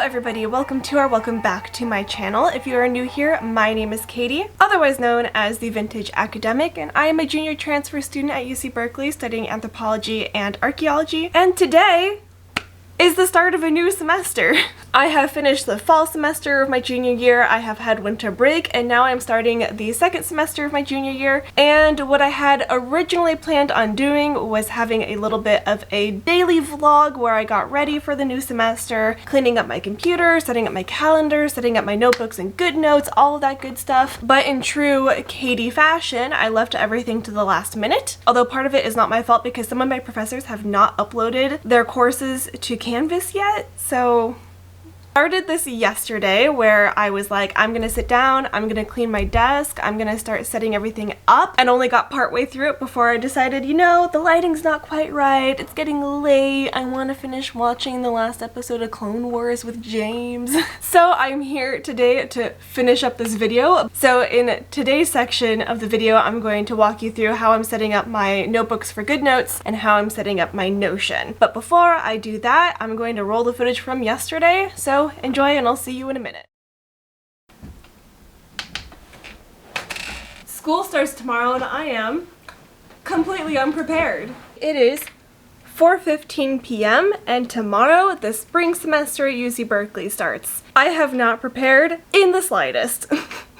everybody, welcome back to my channel. If you are new here, my name is Katie, otherwise known as the Vintage Academic, and I am a junior transfer student at UC Berkeley studying anthropology and archaeology, and today is the start of a new semester. I have finished the fall semester of my junior year, I have had winter break, and now I'm starting the second semester of my junior year. And what I had originally planned on doing was having a little bit of a daily vlog where I got ready for the new semester, cleaning up my computer, setting up my calendar, setting up my notebooks and GoodNotes, all of that good stuff. But in true Katie fashion, I left everything to the last minute. Although part of it is not my fault because some of my professors have not uploaded their courses to Canvas yet, so I started this yesterday where I was like, I'm gonna sit down, I'm gonna clean my desk, I'm gonna start setting everything up, and only got partway through it before I decided, you know, the lighting's not quite right, it's getting late, I want to finish watching the last episode of Clone Wars with James. So I'm here today to finish up this video. So in today's section of the video, I'm going to walk you through how I'm setting up my notebooks for GoodNotes and how I'm setting up my Notion. But before I do that, I'm going to roll the footage from yesterday, so enjoy and I'll see you in a minute. School starts tomorrow and I am completely unprepared. It is 4:15 p.m. and tomorrow the spring semester at UC Berkeley starts. I have not prepared in the slightest.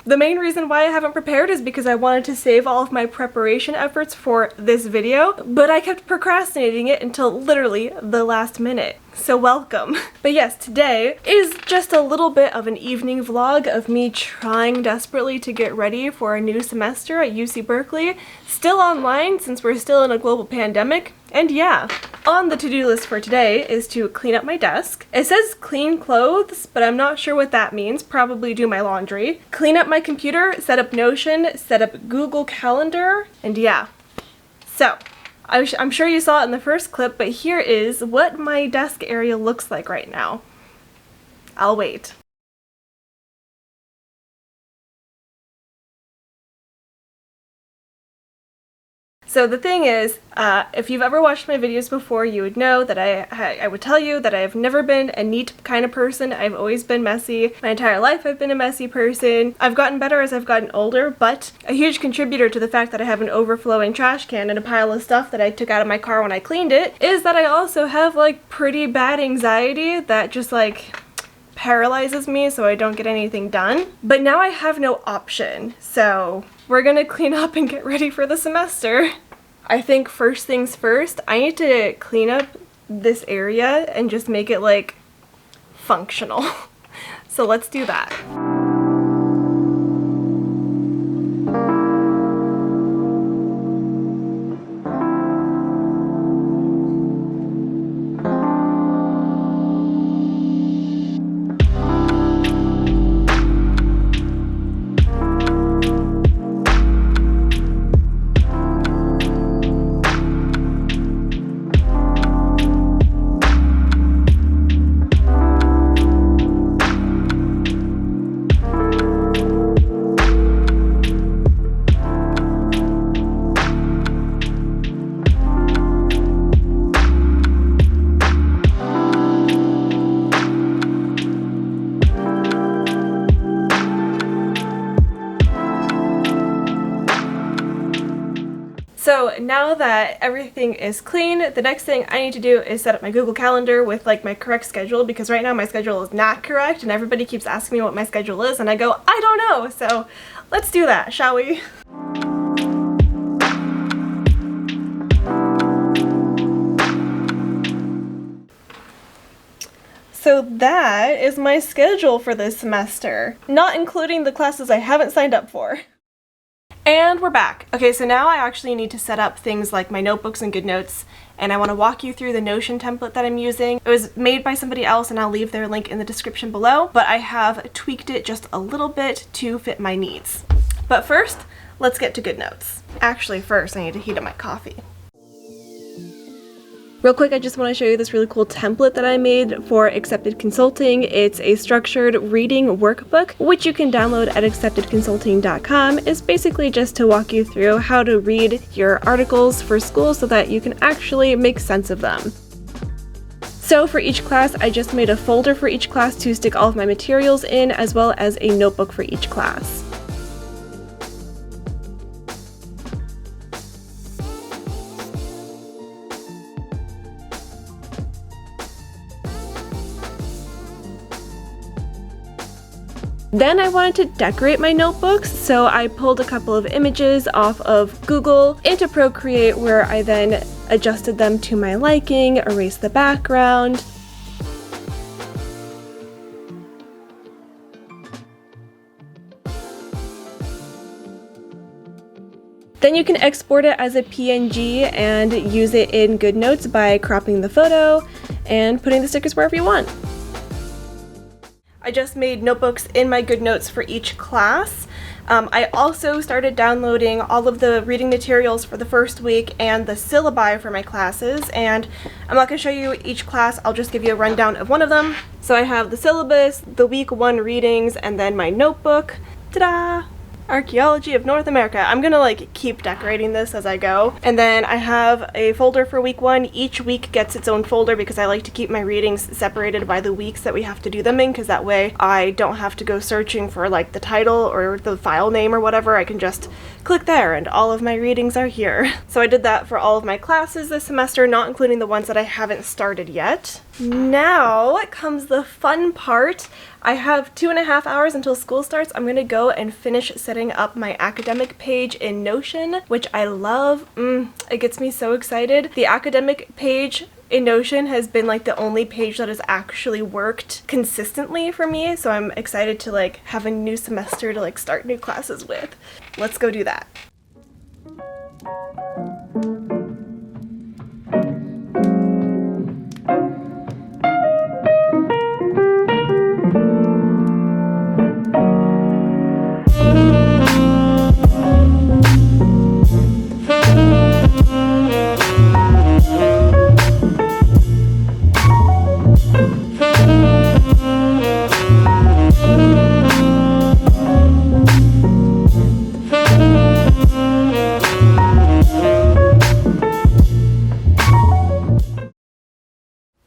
The main reason why I haven't prepared is because I wanted to save all of my preparation efforts for this video, but I kept procrastinating it until literally the last minute. So welcome. But yes, today is just a little bit of an evening vlog of me trying desperately to get ready for a new semester at UC Berkeley, still online since we're still in a global pandemic. And yeah, on the to-do list for today is to clean up my desk. It says clean clothes, but I'm not sure what that means. Probably do my laundry. Clean up my computer, set up Notion, set up Google Calendar, and yeah. So, I'm sure you saw it in the first clip, but here is what my desk area looks like right now. I'll wait. So the thing is, if you've ever watched my videos before, you would know that I would tell you that I have never been a neat kind of person. I've always been messy. My entire life I've been a messy person. I've gotten better as I've gotten older, but a huge contributor to the fact that I have an overflowing trash can and a pile of stuff that I took out of my car when I cleaned it is that I also have like pretty bad anxiety that just like paralyzes me so I don't get anything done. But now I have no option, so we're gonna clean up and get ready for the semester. I think first things first, I need to clean up this area and just make it like functional. So let's do that. So now that everything is clean, the next thing I need to do is set up my Google Calendar with like my correct schedule, because right now my schedule is not correct and everybody keeps asking me what my schedule is and I go, I don't know. So let's do that, shall we? So that is my schedule for this semester, not including the classes I haven't signed up for. And we're back. Okay, so now I actually need to set up things like my notebooks and GoodNotes, and I want to walk you through the Notion template that I'm using. It was made by somebody else and I'll leave their link in the description below, but I have tweaked it just a little bit to fit my needs. But first, let's get to GoodNotes. Actually, first I need to heat up my coffee. Real quick, I just want to show you this really cool template that I made for Accepted Consulting. It's a structured reading workbook, which you can download at acceptedconsulting.com. It's basically just to walk you through how to read your articles for school so that you can actually make sense of them. So for each class, I just made a folder for each class to stick all of my materials in, as well as a notebook for each class. Then I wanted to decorate my notebooks, so I pulled a couple of images off of Google into Procreate, where I then adjusted them to my liking, erased the background. Then you can export it as a PNG and use it in GoodNotes by cropping the photo and putting the stickers wherever you want. I just made notebooks in my GoodNotes for each class. I also started downloading all of the reading materials for the first week and the syllabi for my classes, and I'm not going to show you each class, I'll just give you a rundown of one of them. So I have the syllabus, the week 1 readings, and then my notebook. Ta-da! Archaeology of North America. I'm gonna like keep decorating this as I go. And then I have a folder for week 1. Each week gets its own folder because I like to keep my readings separated by the weeks that we have to do them in, because that way I don't have to go searching for like the title or the file name or whatever. I can just click there and all of my readings are here. So I did that for all of my classes this semester, not including the ones that I haven't started yet. Now comes the fun part. I have 2.5 hours until school starts. I'm gonna go and finish setting up my academic page in Notion, which I love. It gets me so excited. The academic page in Notion has been like the only page that has actually worked consistently for me, so I'm excited to like have a new semester to like start new classes with. Let's go do that.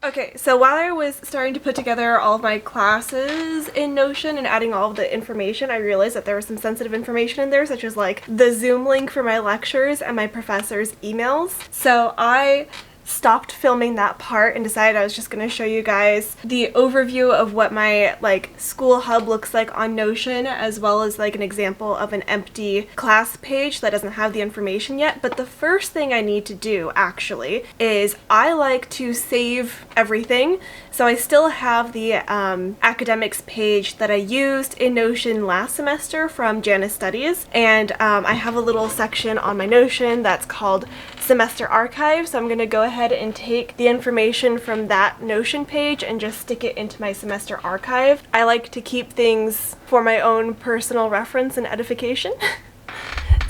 Okay, so while I was starting to put together all of my classes in Notion and adding all of the information, I realized that there was some sensitive information in there, such as like the Zoom link for my lectures and my professor's emails. So I stopped filming that part and decided I was just going to show you guys the overview of what my like school hub looks like on Notion, as well as like an example of an empty class page that doesn't have the information yet. But the first thing I need to do actually is I like to save everything. So I still have the academics page that I used in Notion last semester from Janice Studies, and I have a little section on my Notion that's called Semester Archive, so I'm going to go ahead and take the information from that Notion page and just stick it into my semester archive. I like to keep things for my own personal reference and edification.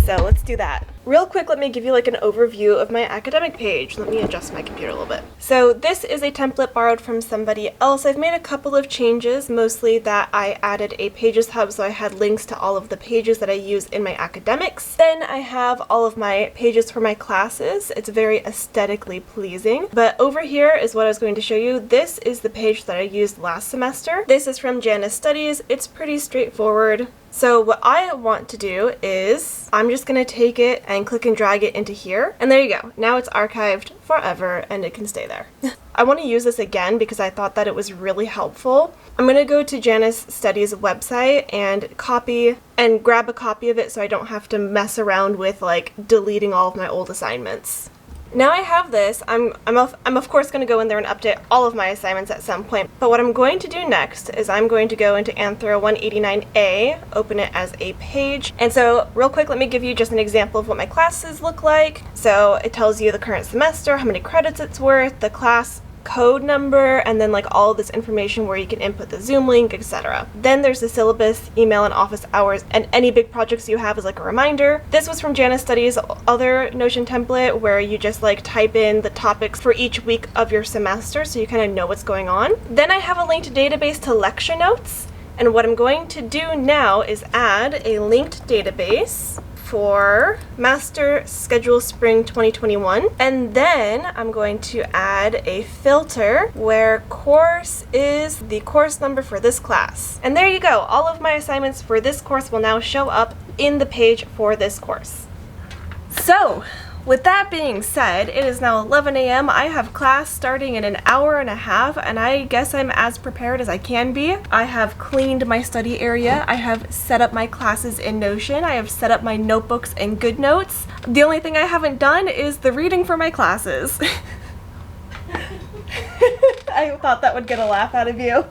So let's do that. Real quick, let me give you like an overview of my academic page. Let me adjust my computer a little bit. So this is a template borrowed from somebody else. I've made a couple of changes, mostly that I added a pages hub, so I had links to all of the pages that I use in my academics. Then I have all of my pages for my classes. It's very aesthetically pleasing. But over here is what I was going to show you. This is the page that I used last semester. This is from Janice Studies. It's pretty straightforward. So what I want to do is I'm just going to take it and click and drag it into here. And there you go. Now it's archived forever and it can stay there. I want to use this again because I thought that it was really helpful. I'm going to go to Janice Studies website and copy and grab a copy of it so I don't have to mess around with like deleting all of my old assignments. Now I have this, I'm of course going to go in there and update all of my assignments at some point, but what I'm going to do next is I'm going to go into Anthro 189A, open it as a page, and so real quick let me give you just an example of what my classes look like. So it tells you the current semester, how many credits it's worth, the class code number, and then like all this information where you can input the Zoom link, etc. Then there's the syllabus, email and office hours, and any big projects you have as like a reminder. This was from Janice Studies' other Notion template where you just like type in the topics for each week of your semester so you kind of know what's going on. Then I have a linked database to lecture notes, and what I'm going to do now is add a linked database for Master Schedule Spring 2021. And then I'm going to add a filter where course is the course number for this class. And there you go. All of my assignments for this course will now show up in the page for this course. So, with that being said, it is now 11 a.m. I have class starting in an hour and a half, and I guess I'm as prepared as I can be. I have cleaned my study area. I have set up my classes in Notion. I have set up my notebooks in GoodNotes. The only thing I haven't done is the reading for my classes. I thought that would get a laugh out of you.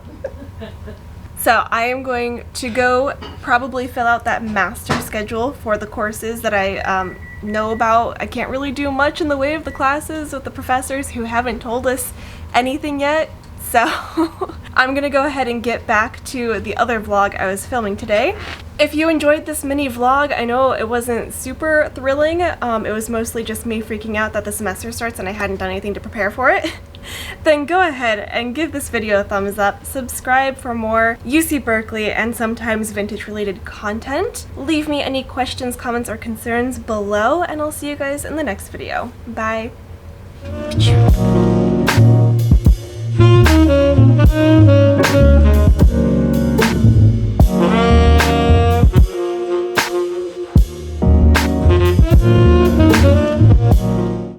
So I am going to go probably fill out that master schedule for the courses that I know about. I can't really do much in the way of the classes with the professors who haven't told us anything yet. So I'm gonna go ahead and get back to the other vlog I was filming today. If you enjoyed this mini vlog, I know it wasn't super thrilling. It was mostly just me freaking out that the semester starts and I hadn't done anything to prepare for it. Then go ahead and give this video a thumbs up, subscribe for more UC Berkeley and sometimes vintage related content. Leave me any questions, comments, or concerns below, and I'll see you guys in the next video. Bye!